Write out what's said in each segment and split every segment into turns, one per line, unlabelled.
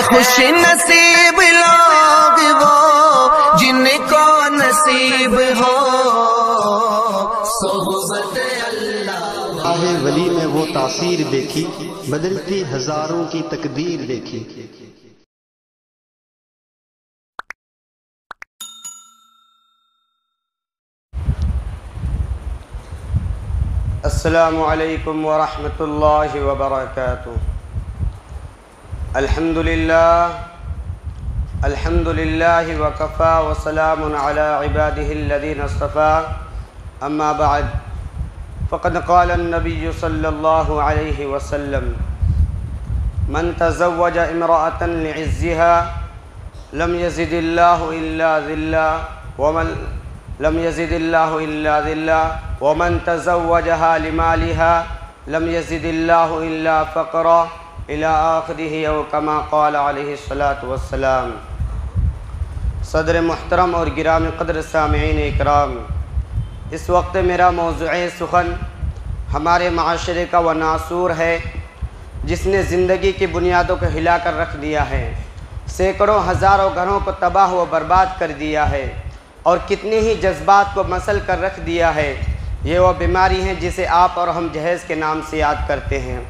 خوش نصیب لوگ وہ جن کو نصیب ہو صحبت اللہ۔
آہ ولی میں وہ تاثیر دیکھی، بدلتی ہزاروں کی تقدیر دیکھی۔
السلام علیکم ورحمۃ اللہ وبرکاتہ۔ الحمد للہ وکفا وسلام علی عبادہ الذین اصطفیٰ، اما بعد فقد قال النبی صلی اللہ علیہ وسلم من تزوج امرأة لعزها لم يزد اللہ الا ذلا ومن تزوجها لمالها لم يزد اللہ الا فقرا الى آخرہ او کما قال علیہ الصلاۃ والسلام۔ صدر محترم اور گرامی قدر سامعین اکرام، اس وقت میرا موضوع سخن ہمارے معاشرے کا وہ ناسور ہے جس نے زندگی کی بنیادوں کو ہلا کر رکھ دیا ہے، سینکڑوں ہزاروں گھروں کو تباہ و برباد کر دیا ہے، اور کتنے ہی جذبات کو مسل کر رکھ دیا ہے۔ یہ وہ بیماری ہے جسے آپ اور ہم جہیز کے نام سے یاد کرتے ہیں۔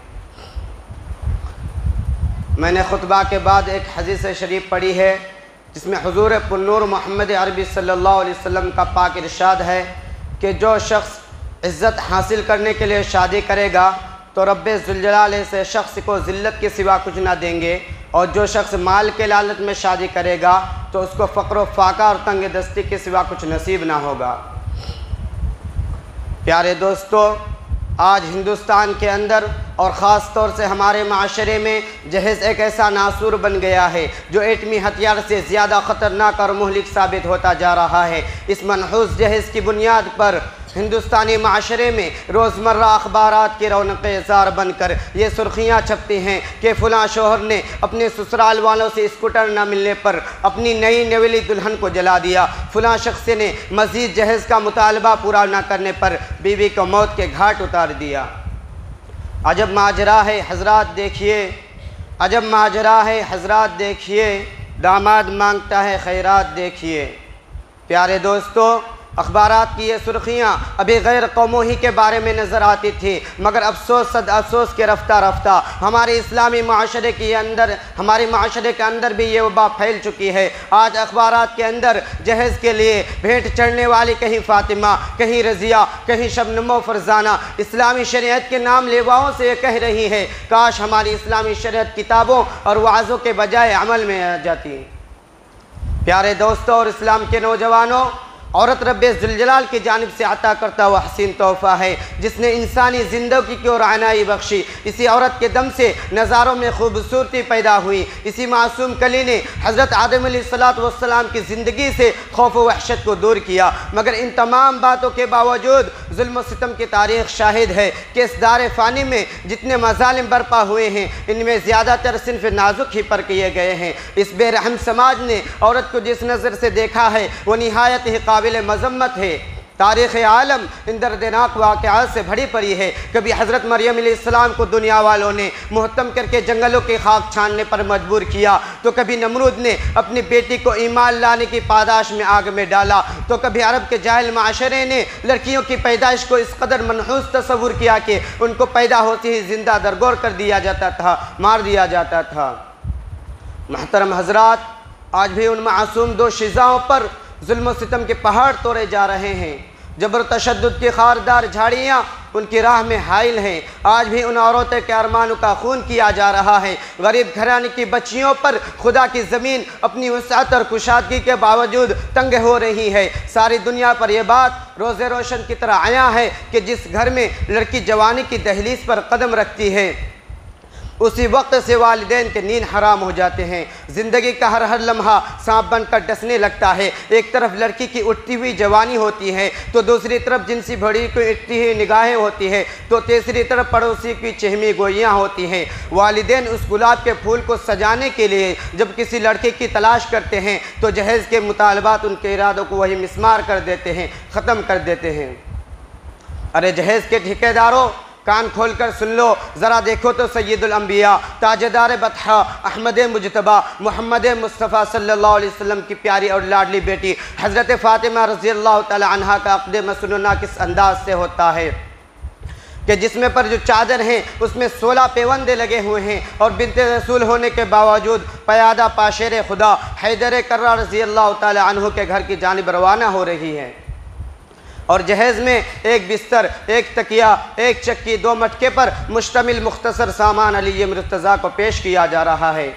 میں نے خطبہ کے بعد ایک حدیث شریف پڑھی ہے جس میں حضور پرنور محمد عربی صلی اللہ علیہ وسلم کا پاک ارشاد ہے کہ جو شخص عزت حاصل کرنے کے لیے شادی کرے گا تو رب ذوالجلال سے شخص کو ذلت کے سوا کچھ نہ دیں گے، اور جو شخص مال کے لالچ میں شادی کرے گا تو اس کو فقر و فاقہ اور تنگ دستی کے سوا کچھ نصیب نہ ہوگا۔ پیارے دوستو، آج ہندوستان کے اندر اور خاص طور سے ہمارے معاشرے میں جہیز ایک ایسا ناسور بن گیا ہے جو ایٹمی ہتھیار سے زیادہ خطرناک اور مہلک ثابت ہوتا جا رہا ہے۔ اس منحوس جہیز کی بنیاد پر ہندوستانی معاشرے میں روزمرہ اخبارات کی رونق زار بن کر یہ سرخیاں چھپتی ہیں کہ فلاں شوہر نے اپنے سسرال والوں سے اسکوٹر نہ ملنے پر اپنی نئی نویلی دلہن کو جلا دیا، فلاں شخص نے مزید جہیز کا مطالبہ پورا نہ کرنے پر بیوی کو موت کے گھاٹ اتار دیا۔ عجب ماجرا ہے حضرات دیکھیے، عجب ماجرا ہے حضرات دیکھیے، داماد مانگتا ہے خیرات دیکھیے۔ پیارے دوستو، اخبارات کی یہ سرخیاں ابھی غیر قوموں ہی کے بارے میں نظر آتی تھی، مگر افسوس صد افسوس کے رفتہ رفتہ ہمارے اسلامی معاشرے کے اندر بھی یہ وبا پھیل چکی ہے۔ آج اخبارات کے اندر جہیز کے لیے بھیٹ چڑھنے والی کہیں فاطمہ، کہیں رضیہ، کہیں شبنم و فرزانہ اسلامی شریعت کے نام لیواؤں سے یہ کہہ رہی ہے کاش ہماری اسلامی شریعت کتابوں اور وعظوں کے بجائے عمل میں آ جاتی۔ پیارے دوستوں اور اسلام کے نوجوانوں، عورت رب ذوالجلال کی جانب سے عطا کرتا ہوا حسین تحفہ ہے جس نے انسانی زندگی کی اور عنائی بخشی۔ اسی عورت کے دم سے نظاروں میں خوبصورتی پیدا ہوئی، اسی معصوم کلی نے حضرت آدم علیہ السلام کی زندگی سے خوف و وحشت کو دور کیا۔ مگر ان تمام باتوں کے باوجود ظلم و ستم کی تاریخ شاہد ہے کہ اس دار فانی میں جتنے مظالم برپا ہوئے ہیں ان میں زیادہ تر صنف نازک ہی پر کیے گئے ہیں۔ اس بے رحم سماج نے عورت کو جس نظر سے دیکھا ہے وہ نہایت ہی قابل مذمت ہے۔ تاریخ عالم ان دردناک واقعات سے بھری پڑی ہے۔ کبھی حضرت مریم علیہ السلام کو دنیا والوں نے محتم کر کے جنگلوں کی خاک چھاننے پر مجبور کیا، تو کبھی نمرود نے اپنی بیٹی کو ایمان لانے کی پاداش میں آگ میں ڈالا، تو کبھی عرب کے جاہل معاشرے نے لڑکیوں کی پیدائش کو اس قدر منحوس تصور کیا کہ ان کو پیدا ہوتی ہی زندہ درگور کر دیا جاتا تھا، مار دیا جاتا تھا۔ محترم حضرات، آج بھی ان معصوم دو شیزاؤں پر ظلم و ستم کے پہاڑ توڑے جا رہے ہیں۔ جبر و تشدد کی خاردار جھاڑیاں ان کی راہ میں حائل ہیں۔ آج بھی ان عورتوں کے ارمانوں کا خون کیا جا رہا ہے۔ غریب گھرانے کی بچیوں پر خدا کی زمین اپنی وسعت اور کشادگی کے باوجود تنگ ہو رہی ہے۔ ساری دنیا پر یہ بات روز روشن کی طرح عیاں ہے کہ جس گھر میں لڑکی جوانی کی دہلیز پر قدم رکھتی ہے اسی وقت سے والدین کے نیند حرام ہو جاتے ہیں۔ زندگی کا ہر لمحہ سانپ بن کر ڈسنے لگتا ہے۔ ایک طرف لڑکی کی اٹھتی ہوئی جوانی ہوتی ہے تو دوسری طرف جنسی بھڑی کو اٹھتی ہوئی نگاہیں ہوتی ہے تو تیسری طرف پڑوسی کی چہمی گوئیاں ہوتی ہیں۔ والدین اس گلاب کے پھول کو سجانے کے لیے جب کسی لڑکے کی تلاش کرتے ہیں تو جہیز کے مطالبات ان کے ارادوں کو وہی مسمار کر دیتے ہیں، ختم کر دیتے ہیں۔ ارے جہیز کے ٹھیکیداروں، کان کھول کر سن لو، ذرا دیکھو تو سید الانبیاء تاجدار بطحہ احمد مجتبیٰ محمد مصطفیٰ صلی اللہ علیہ وسلم کی پیاری اور لاڈلی بیٹی حضرت فاطمہ رضی اللہ تعالی عنہا کا عقد مسنونہ کس انداز سے ہوتا ہے کہ جس میں پر جو چادر ہیں اس میں 16 پیوندے لگے ہوئے ہیں، اور بنت رسول ہونے کے باوجود پیادہ پاشیر خدا حیدر کرہ رضی اللہ تعالی عنہ کے گھر کی جانب روانہ ہو رہی ہے، اور جہیز میں ایک بستر، ایک تکیہ، ایک چکی، 2 مٹکے پر مشتمل مختصر سامان علی مرتضیٰ کو پیش کیا جا رہا ہے۔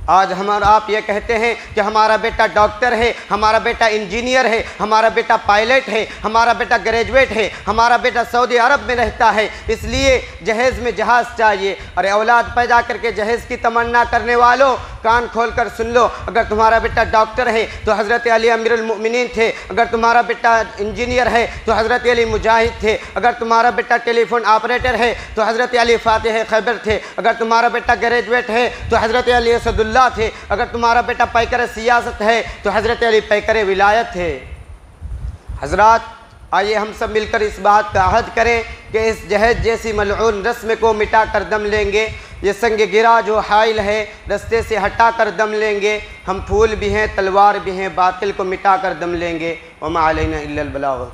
آج ہم اور آپ یہ کہتے ہیں کہ ہمارا بیٹا ڈاکٹر ہے، ہمارا بیٹا انجینئر ہے، ہمارا بیٹا پائلٹ ہے، ہمارا بیٹا گریجویٹ ہے، ہمارا بیٹا سعودی عرب میں رہتا ہے، اس لیے جہیز میں جہاز چاہیے۔ ارے اولاد پیدا کر کے جہیز کی تمنا کرنے والوں، کان کھول کر سن لو، اگر تمہارا بیٹا ڈاکٹر ہے تو حضرت علی امیر المؤمنین تھے، اگر تمہارا بیٹا انجینئر ہے تو حضرت علی مجاہد تھے، اگر تمہارا بیٹا ٹیلی فون آپریٹر ہے تو حضرت علی فاتح خیبر تھے، اگر تمہارا بیٹا گریجویٹ ہے تو حضرت علی اسد اللہ تھے، اگر تمہارا بیٹا پیکر سیاست ہے تو حضرت علی پیکر ولایت تھے۔ حضرات، آئیے ہم سب مل کر اس بات کا عہد کریں کہ اس جہیز جیسی ملعون رسم کو مٹا کر دم لیں گے، یہ سنگ گرا جو حائل ہے رستے سے ہٹا کر دم لیں گے، ہم پھول بھی ہیں تلوار بھی ہیں، باطل کو مٹا کر دم لیں گے، وما علینا الا البلاغ۔